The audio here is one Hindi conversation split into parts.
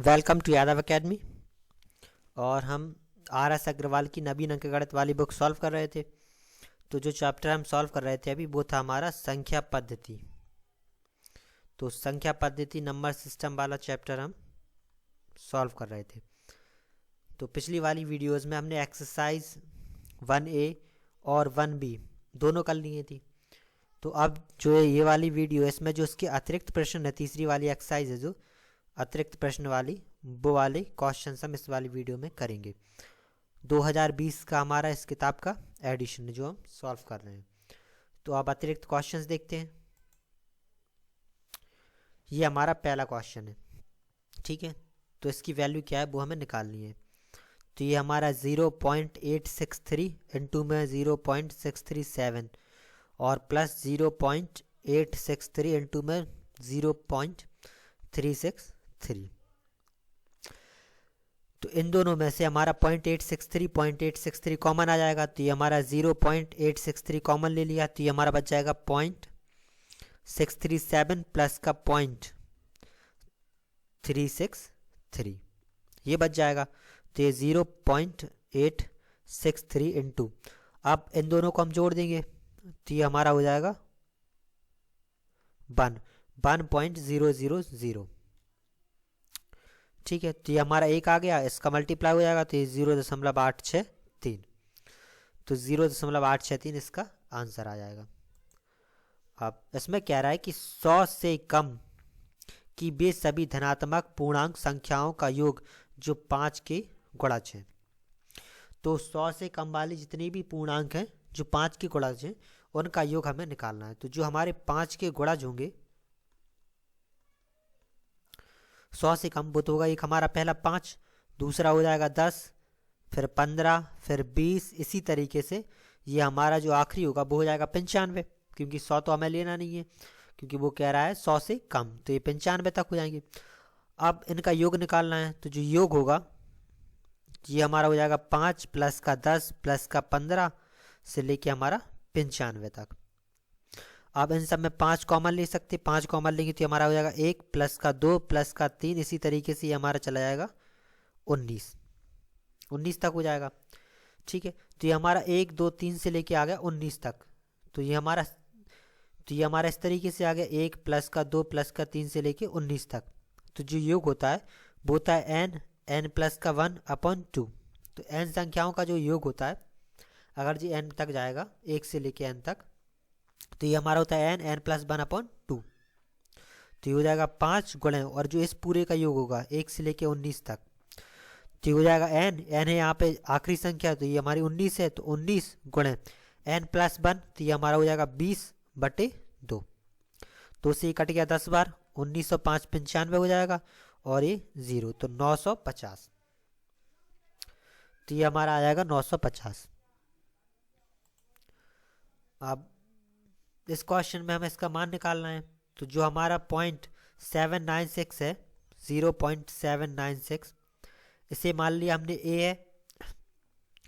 Welcome to Yadav academy. और हम आर एस अग्रवाल की नवीन अंकगणित वाली बुक सॉल्व कर रहे थे। तो जो चैप्टर हम सॉल्व कर रहे थे अभी वो था हमारा संख्या पद्धति। तो संख्या पद्धति नंबर सिस्टम वाला चैप्टर हम सॉल्व कर रहे थे। तो पिछली वाली वीडियोस में हमने एक्सरसाइज 1A और 1B दोनों कर लिए थी। तो अब जो है ये वाली वीडियो, इसमें जो इसके अतिरिक्त प्रश्न है, तीसरी वाली एक्सरसाइज है जो अतिरिक्त प्रश्न वाली, वो वाले क्वेश्चन हम इस वाली वीडियो में करेंगे। 2020 का हमारा इस किताब का एडिशन जो हम सॉल्व कर रहे हैं। तो अब अतिरिक्त क्वेश्चंस देखते हैं। ये हमारा पहला क्वेश्चन है, ठीक है। तो इसकी वैल्यू क्या है वो हमें निकालनी है। तो ये हमारा 0.863 इंटू में 0.637 और प्लस 0.863 इंटू में 0.363। तो इन दोनों में से हमारा 0.863 कॉमन आ जाएगा। तो ये हमारा 0.863 कॉमन ले लिया, तो ये हमारा बच जाएगा 0.637 प्लस का 0.363, ये बच जाएगा। तो ये 0.863 इंटू, अब इन दोनों को हम जोड़ देंगे तो ये हमारा हो जाएगा 1.000, ठीक है। तो ये हमारा एक आ गया, इसका मल्टीप्लाई हो जाएगा तो ये 0.863, तो 0.863 इसका आंसर आ जाएगा। अब इसमें कह रहा है कि 100 से कम की वे सभी धनात्मक पूर्णांक संख्याओं का योग जो 5 के गुणज हैं। तो 100 से कम वाली जितनी भी पूर्णांक हैं जो 5 के गुणज हैं उनका योग हमें निकालना है। तो जो हमारे 5 के गुणज होंगे 100 से कम, वो तो होगा एक हमारा पहला 5, दूसरा हो जाएगा 10, फिर 15, फिर 20, इसी तरीके से ये हमारा जो आखिरी होगा वो हो जाएगा 95, क्योंकि 100 तो हमें लेना नहीं है क्योंकि वो कह रहा है 100 से कम, तो ये 95 तक हो जाएंगे। अब इनका योग निकालना है, तो जो योग होगा ये हमारा हो जाएगा 5 प्लस का 10 प्लस का 15 से लेके हमारा 95 तक। अब इन सब में 5 कॉमन ले सकते, 5 कॉमन लेंगे तो हमारा हो जाएगा 1 प्लस का 2 प्लस का 3, इसी तरीके से ये हमारा चला जाएगा 19 तक हो जाएगा, ठीक है। तो ये हमारा 1 2 3 से लेके आ गया 19 तक। तो ये हमारा इस तरीके से आ गया 1 प्लस का 2 प्लस का 3 से लेके 19 तक। तो जो योग होता है वो होता है n प्लस का 1/2। तो n संख्याओं का जो योग होता है, अगर जी n तक जाएगा 1 से लेके n तक, तो ये हमारा होता है n प्लस 1/2। तो ये हो जाएगा 5 गुणे, और जो इस पूरे का योग होगा 1 से लेके 19 तक, तो ये हो जाएगा n है यहाँ पे आखिरी संख्या, तो ये हमारी 19 है, तो 19 गुणे n प्लस 1, तो ये हमारा हो जाएगा 20/2। तो से कट गया 10 बार, 1905 95 हो जाएगा, और ये 0 तो 950, तो ये हमारा आ जाएगा 950। अब इस क्वेश्चन में हमें इसका मान निकालना है। तो जो हमारा 0.796 है, 0.796, इसे मान लिया हमने a है,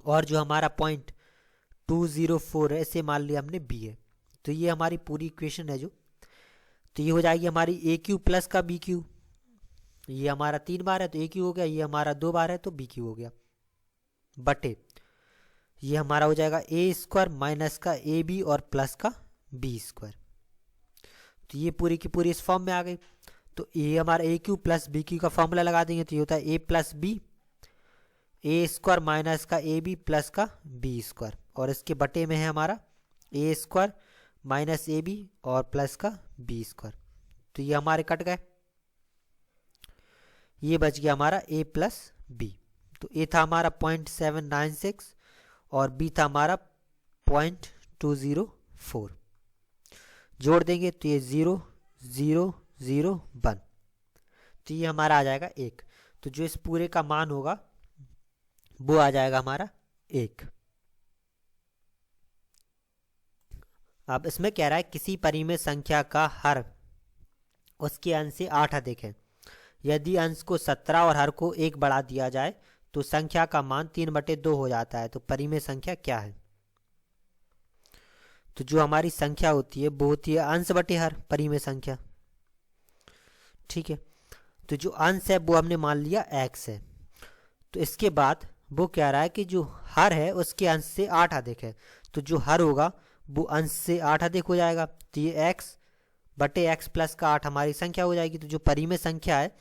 और जो हमारा 0.204 है इसे मान लिया हमने b है। तो ये हमारी पूरी इक्वेशन है जो, तो ये हो जाएगी हमारी a क्यू प्लस का b क्यू। ये हमारा 3 बार है तो a क्यू हो गया, ये हमारा 2 बार है तो b क्यू हो गया, बटे ये हमारा हो जाएगा a स्क्वायर माइनस का ए बी और प्लस का बी स्क्वायर। तो ये पूरी की पूरी इस फॉर्म में आ गई। तो ये हमारा A Q plus B Q का फॉर्मूला लगा देंगे, तो ये होता है a plus B, A square minus का ए बी प्लस का बी स्क्वायर, और इसके बटे में है हमारा A square minus A B और प्लस का बी स्क्वायर। तो ये हमारे कट गए, ये बच गया हमारा a प्लस बी। तो a था हमारा 0.796 और b था हमारा 0.204, जोड़ देंगे तो ये 0.001, तो ये हमारा आ जाएगा 1। तो जो इस पूरे का मान होगा वो आ जाएगा हमारा 1। अब इसमें कह रहा है किसी परिमेय संख्या का हर उसके अंश से 8 अधिक है। यदि अंश को 17 और हर को 1 बढ़ा दिया जाए तो संख्या का मान 3/2 हो जाता है। तो परिमेय संख्या क्या है? तो जो हमारी संख्या होती है वो होती है अंश बटे हर, परिमेय संख्या, ठीक है। तो जो अंश है वो हमने मान लिया x है। तो इसके बाद वो कह रहा है कि जो हर है उसके अंश से 8 अधिक है, तो जो हर होगा वो अंश से 8 अधिक हो जाएगा। तो ये x बटे x प्लस का 8 हमारी संख्या हो जाएगी। तो जो परिमेय संख्या है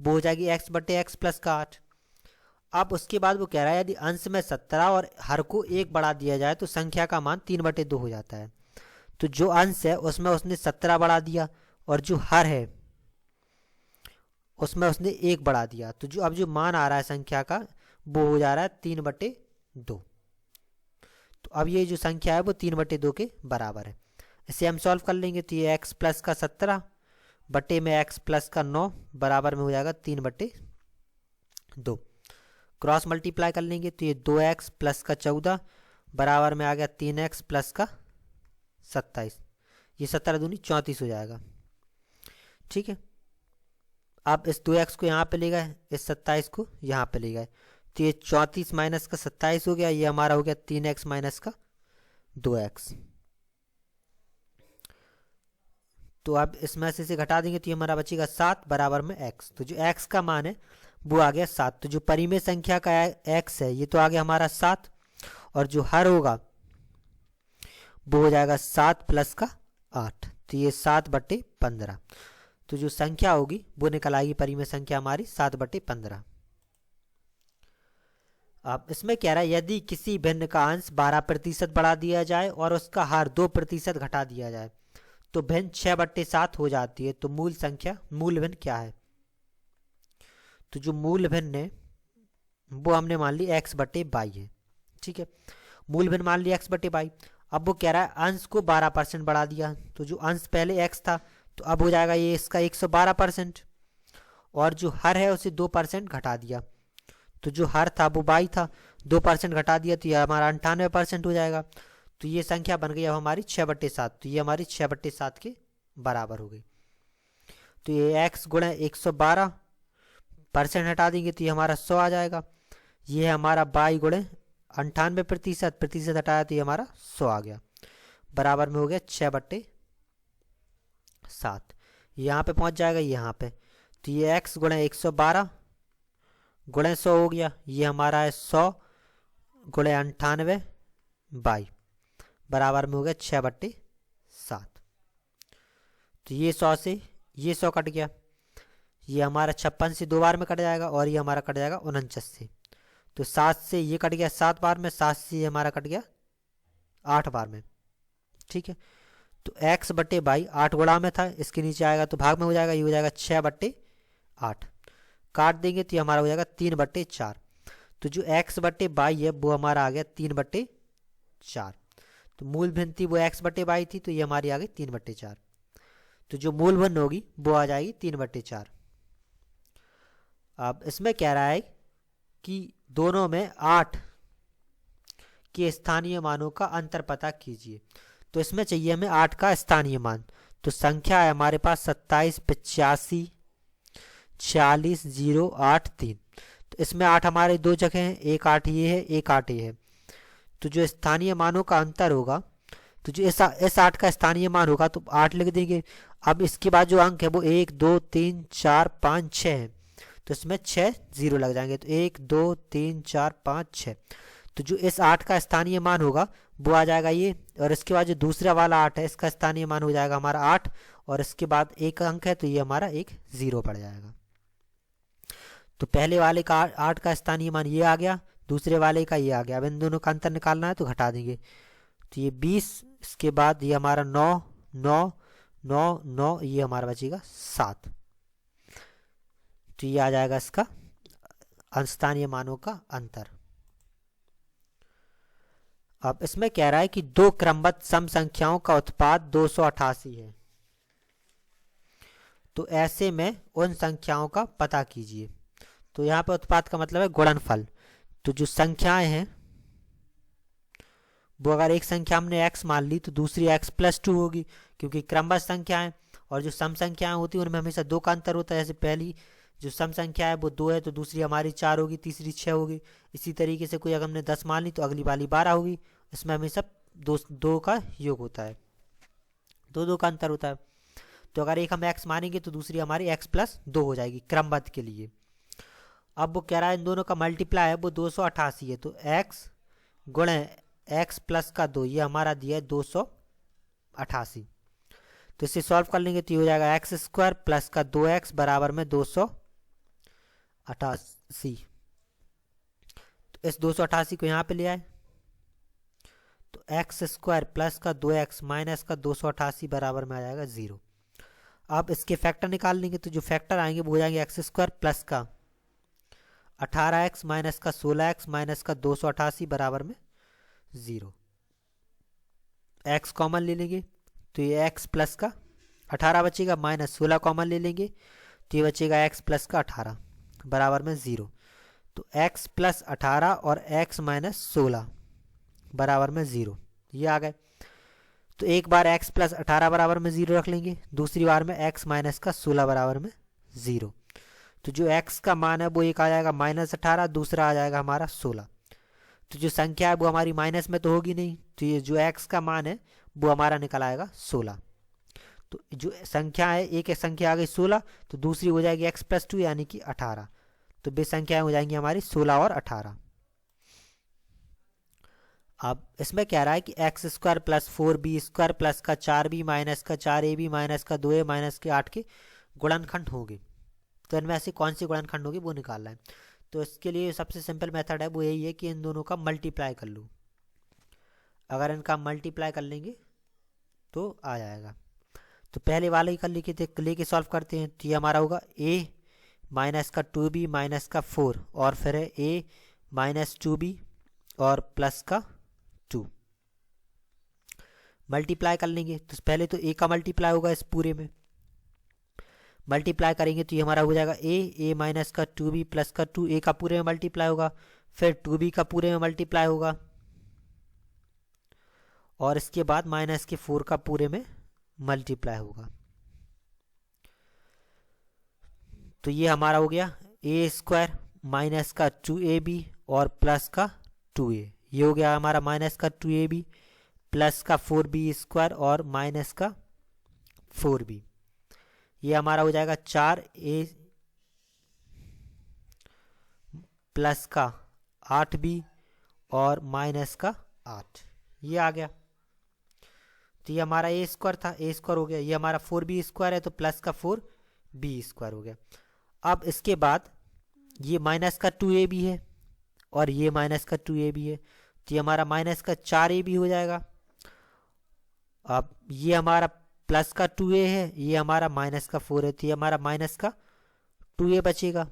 वो हो जाएगी x बटे x प्लस का 8। अब उसके बाद वो कह रहा है यदि अंश में 17 और हर को 1 बढ़ा दिया जाए तो संख्या का मान 3/2 हो जाता है। तो जो अंश है उसमें उसने 17 बढ़ा दिया और जो हर है उसमें उसने 1 बढ़ा दिया। तो जो अब जो मान आ रहा है संख्या का वो हो जा रहा है 3/2। तो अब ये जो संख्या है वो 3/2 के बराबर है। इसे हम सॉल्व कर लेंगे तो ये x प्लस का 17 बटे में x प्लस का 9 बराबर में हो जाएगा 3/2। क्रॉस मल्टीप्लाई कर लेंगे तो ये 2x प्लस का 14 बराबर में आ गया 3x प्लस का 27। ये 17 दूनी 34 हो जाएगा। ठीक है, अब इस 2x को यहाँ पे ले गए, इस 27 को यहाँ पे ले गए, तो ये 34 माइनस का 27 हो गया। ये हमारा हो गया 3x माइनस का 2x। तो अब इसमें से इसे घटा देंगे तो ये हमारा बचेगा 7 बराबर में x। तो जो x का मान है वो आ गया 7। तो जो परिमेय संख्या का x है ये तो आ गया हमारा 7 और जो हर होगा वो हो जाएगा 7 प्लस का 8। तो ये 7/15। तो जो संख्या होगी वो निकल आएगी परिमेय संख्या हमारी 7/15। अब इसमें कह रहा है यदि किसी भिन्न का अंश 12% बढ़ा दिया जाए और उसका हर 2% घटा दिया जाए तो भिन्न 6/7 हो जाती है। तो मूल भिन्न क्या है? तो जो मूल भिन्न है वो हमने मान ली x/22 है। ठीक है, मूल भिन्न मान लिया x/22। अब वो कह रहा है अंश को 12% बढ़ा दिया, तो जो अंश पहले x था तो अब हो जाएगा ये इसका 112%, और जो हर है उसे 2% घटा दिया। तो जो हर था वो 22 था, 2% घटा दिया तो ये हमारा 98% हो जाएगा। तो ये संख्या बन गई अब हमारी 6/7। तो ये हमारी 6/7 के बराबर हो गई। तो ये x गुणा 112% हटा देंगे तो ये हमारा 100 आ जाएगा। ये है हमारा 22 गुणे 98%, प्रतिशत हटाया तो ये हमारा 100 आ गया, बराबर में हो गया 6/7। यहाँ पे पहुँच जाएगा यहाँ पे, तो ये x गुणा 112 गुणे 100 हो गया। ये हमारा है 100 गुणे 98/22 बराबर में हो गया 6/7। तो ये 100 से ये 100 कट गया, ये हमारा 56 से 2 बार में कट जाएगा और ये हमारा कट जाएगा 49 से। तो 7 से ये कट गया 7 बार में, 7 से ये हमारा कट गया 8 बार में। ठीक है, तो x/22 8 गुणा में था, इसके नीचे आएगा तो भाग में हो जाएगा, ये हो जाएगा 6/8। काट देंगे तो ये हमारा हो जाएगा 3/4। तो जो x/22 है वो हमारा आ गया 3/4। तो मूल भिन्न थी वो x/22 थी, तो ये हमारी आ गई 3/4। तो जो मूल भिन्न होगी वो आ जाएगी 3/4। अब इसमें कह रहा है कि दोनों में 8 के स्थानीय मानों का अंतर पता कीजिए। तो इसमें चाहिए हमें 8 का स्थानीय मान। तो संख्या है हमारे पास 27, 85, 46, 0, 8, 3। तो इसमें 8 हमारे दो जगह हैं, एक 8 ये है, एक 8 ये है। तो जो स्थानीय मानों का अंतर होगा, तो जो इस 8 का स्थानीय मान होगा तो 8 लिख देंगे। अब इसके बाद जो अंक है वो 1, 2, 3, 4, 5, 6 है, तो इसमें 6 0 लग जाएंगे। तो 1, 2, 3, 4, 5, 6। तो जो इस 8 का स्थानीय मान होगा वो आ जाएगा ये, और इसके बाद जो दूसरा वाला 8 है इसका स्थानीय मान हो जाएगा हमारा 8, और इसके बाद एक अंक है तो ये हमारा एक 0 पड़ जाएगा। तो पहले वाले का 8 का स्थानीय मान ये आ गया, दूसरे वाले का ये आ गया। अब इन दोनों का अंतर निकालना है तो घटा देंगे, तो ये 20, इसके बाद ये हमारा 9, 9, 9, 9, ये हमारा बचेगा 7। तो ये आ जाएगा इसका स्थानीय मानों का अंतर। अब इसमें कह रहा है कि दो क्रमबद्ध सम संख्याओं का उत्पाद 288 है, तो ऐसे में उन संख्याओं का पता कीजिए। तो यहाँ पे उत्पाद का मतलब है गुणनफल। तो जो संख्याएं हैं वो अगर एक संख्या हमने x मान ली तो दूसरी x+2 होगी, क्योंकि क्रमबद्ध संख्याएं, और जो सम संख्याएं होती हैं उनमें हमेशा 2 का अंतर होता है। जैसे पहली जो सम संख्या है वो 2 है तो दूसरी हमारी 4 होगी, तीसरी 6 होगी। इसी तरीके से कोई अगर हमने 10 मान ली तो अगली वाली 12 होगी। इसमें हमेशा 2 का योग होता है, 2 का अंतर होता है। तो अगर एक हम x मानेंगे तो दूसरी हमारी x+2 हो जाएगी क्रमबद्ध के लिए। अब वो कह रहा है इन दोनों का मल्टीप्लाई है वो 288 है, तो x गुणे x+2 ये हमारा दिया है 288। तो इसे सॉल्व कर लेंगे तो ये हो जाएगा x² प्लस का 2x बराबर में 288। तो इस 288 को यहाँ पे ले आए तो x² प्लस का 2x माइनस का 288 बराबर में आ जाएगा 0। अब इसके फैक्टर निकाल लेंगे तो जो फैक्टर आएंगे वो हो जाएंगे x² प्लस का 18x माइनस का 16x माइनस का 288 बराबर में 0। x कॉमन ले लेंगे तो ये x प्लस का 18 बचेगा, माइनस 16 कॉमन ले लेंगे तो ये बचेगा x प्लस का 18 बराबर में 0। तो x प्लस 18 और x माइनस 16 बराबर में 0 ये आ गए। तो एक बार x प्लस 18 बराबर में 0 रख लेंगे, दूसरी बार में x माइनस का 16 बराबर में 0। तो जो x का मान है वो एक आ जाएगा -18, दूसरा आ जाएगा हमारा 16। तो जो संख्या है वो हमारी माइनस में तो होगी नहीं, तो ये जो x का मान है वो हमारा निकल आएगा 16। तो जो संख्या है एक संख्या आ गई 16, तो दूसरी हो जाएगी x+2 यानी कि 18। तो बे संख्याएं हो जाएंगी हमारी 16 और 18। अब इसमें कह रहा है कि x² प्लस 4b² प्लस का 4b माइनस का 4ab माइनस का 2a माइनस के 8 के गुणनखंड होंगे। तो इनमें ऐसे कौन से गुणनखंड होंगे वो निकालना है। तो इसके लिए सबसे सिंपल मेथड है वो यही है कि इन दोनों का मल्टीप्लाई कर लूँ। अगर इनका मल्टीप्लाई कर लेंगे तो आ जाएगा। तो पहले वाले ही कर लेके सॉल्व करते हैं। तो ये हमारा होगा a माइनस का 2b माइनस का 4 और फिर है a माइनस 2b और प्लस का 2 मल्टीप्लाई कर लेंगे। तो पहले तो a का मल्टीप्लाई होगा इस पूरे में, मल्टीप्लाई करेंगे तो ये हमारा हो जाएगा a माइनस का 2b प्लस का 2 a का पूरे में मल्टीप्लाई होगा, फिर 2b का पूरे में मल्टीप्लाई होगा और इसके बाद माइनस के 4 का पूरे में मल्टीप्लाई होगा। तो ये हमारा हो गया a² माइनस का 2ab और प्लस का 2a। ये हो गया हमारा माइनस का 2ab प्लस का 4b² और माइनस का 4b। ये हमारा हो जाएगा 4a प्लस का 8b और माइनस का 8। ये आ गया। तो ये हमारा a² था, a² हो गया। ये हमारा 4b² है तो प्लस का 4b² हो गया। अब इसके बाद ये माइनस का 2ab है और ये माइनस का 2ab है, तो ये हमारा माइनस का 4ab हो जाएगा। अब ये हमारा प्लस का 2a है, ये हमारा माइनस का 4 है, तो ये हमारा माइनस का 2a बचेगा।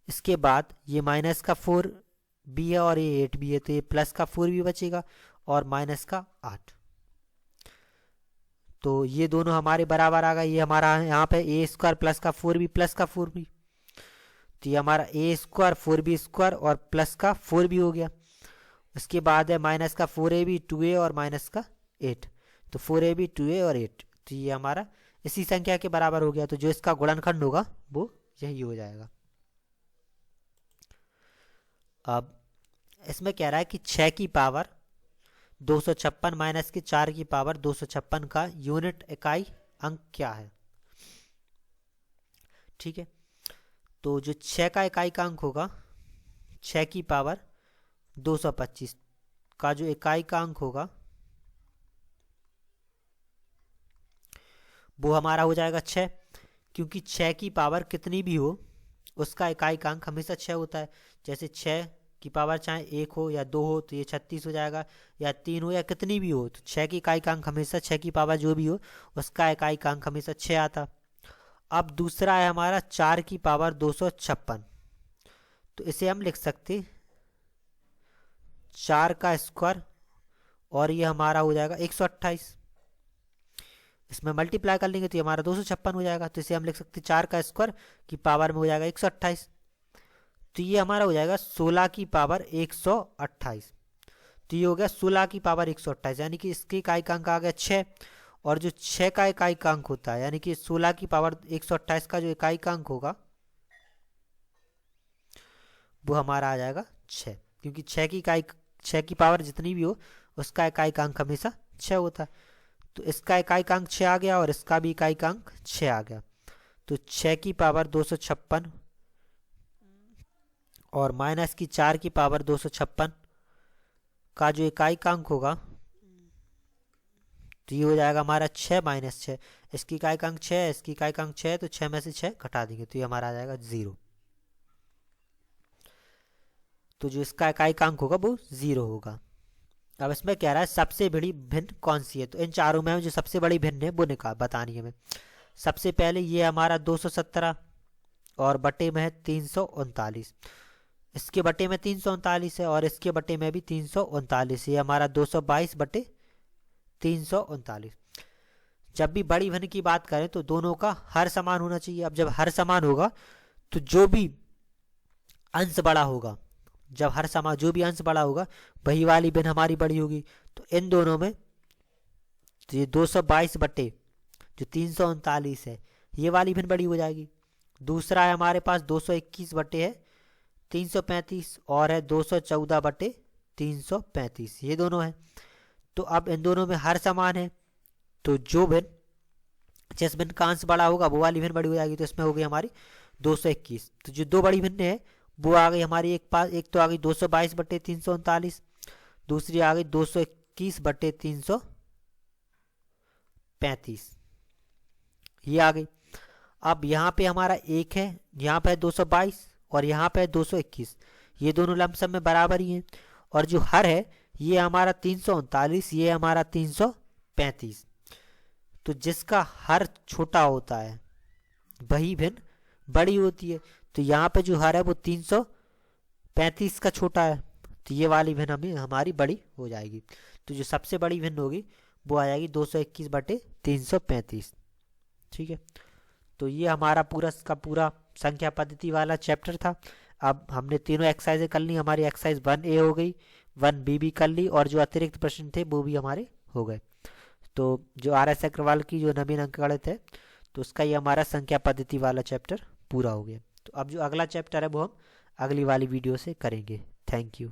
इसके बाद ये माइनस का 4b है और ये 8b है, तो ये प्लस का 4b बचेगा और माइनस का 8। तो ये दोनों हमारे बराबर आ गए। ये हमारा यहाँ पे a² प्लस का 4b प्लस का 4b, तो ये हमारा a² 4b² और प्लस का 4b हो गया। उसके बाद है माइनस का 4ab 2a और माइनस का 8, तो 4ab 2a और 8, तो ये हमारा इसी संख्या के बराबर हो गया। तो जो इसका गुणनखंड होगा वो यही हो जाएगा। अब इसमें कह रहा है कि 6 की पावर 256 माइनस की 4 की पावर 256 का यूनिट इकाई अंक क्या है। ठीक है, तो जो 6 का इकाई का अंक होगा 6 की पावर 225 का जो इकाई का अंक होगा वो हमारा हो जाएगा 6, क्योंकि 6 की पावर कितनी भी हो उसका इकाई का अंक हमेशा 6 होता है। जैसे 6 की पावर चाहे 1 हो या 2 हो तो ये 36 हो जाएगा, या 3 हो या कितनी भी हो, तो 6 की इकाई का अंक हमेशा 6 की पावर जो भी हो उसका इकाई का अंक हमेशा 6 आता। अब दूसरा है हमारा 4 की पावर 256, तो इसे हम लिख सकते 4 का स्क्वायर और ये हमारा हो जाएगा 128। इसमें मल्टीप्लाई कर लेंगे तो ये हमारा 256 हो जाएगा, तो इसे हम लिख सकते 4 का स्क्वायर की पावर में हो जाएगा 128। तो ये हमारा हो जाएगा 16 की पावर 128। तो ये हो गया 16 की पावर 128, यानी कि इसके इकाई का अंक आ गया 6, और जो 6 का इकाई का अंक होता है यानी कि 16 की पावर 128 का जो इकाई का अंक होगा वो हमारा आ जाएगा 6, क्योंकि 6 की पावर जितनी भी हो उसका इकाई का अंक हमेशा 6 होता है। तो इसका इकाइकांक 6 आ गया और इसका भी इकाइकांक 6 आ गया। तो 6 की पावर 256 और माइनस की 4 की पावर 256 का जो इकाइकांक होगा तो ये हो जाएगा हमारा 6 माइनस 6। इसकी इकाइकांक 6 है, इसकी इकाइकांक 6 है, तो 6 में से 6 घटा देंगे तो ये हमारा आ जाएगा 0। तो जो इसका इकाइकांक होगा वो 0 होगा। अब इसमें कह रहा है सबसे बड़ी भिन्न कौन सी है, तो इन चारों में जो सबसे बड़ी भिन्न है वो बतानी है हमें। सबसे पहले ये हमारा 217 और बटे में है 339, इसके बटे में 339 है और इसके बटे में भी 339, ये हमारा 222 बटे 339। जब भी बड़ी भिन्न की बात करें तो दोनों का हर समान होना चाहिए। अब जब हर समान होगा तो जो भी अंश बड़ा होगा, जब हर समान जो भी अंश बड़ा होगा वही वाली भिन्न हमारी बड़ी होगी। तो इन दोनों में तो ये 222 बटे जो 339 है ये वाली भिन्न बड़ी हो जाएगी। दूसरा है हमारे पास 221 बटे है 335 और है 214 बटे 335, ये दोनों है। तो अब इन दोनों में हर समान है तो जो भिन्न जिस भिन्न का अंश बड़ा होगा वो वाली भिन्न बड़ी हो जाएगी। तो इसमें हो गई हमारी 221। तो जो दो बड़ी भिन्न है वो आ गई हमारी एक तो आ गई 222 बटे 339, दूसरी आ गई 221 बटे 335, ये आ गई। अब यहाँ पे हमारा एक है, यहाँ पे है 222 और यहाँ पे है 221, ये दोनों लमसम में बराबर ही हैं। और जो हर है ये हमारा 339, ये हमारा 335। तो जिसका हर छोटा होता है वही भिन्न बड़ी होती है। तो यहाँ पे जो हर है वो 335 का छोटा है, तो ये वाली भिन्न हमारी बड़ी हो जाएगी। तो जो सबसे बड़ी भिन्न होगी वो आ जाएगी 221 बटे 335। ठीक है, तो ये हमारा पूरा का पूरा संख्या पद्धति वाला चैप्टर था। अब हमने तीनों एक्सरसाइजें कर ली, हमारी एक्सरसाइज 1A हो गई, 1B भी कर ली और जो अतिरिक्त प्रश्न थे वो भी हमारे हो गए। तो जो RS अग्रवाल की जो नवीन अंकगणित है तो उसका ये हमारा संख्या पद्धति वाला चैप्टर पूरा हो गया। तो अब जो अगला चैप्टर है वो हम अगली वाली वीडियो से करेंगे। Thank you.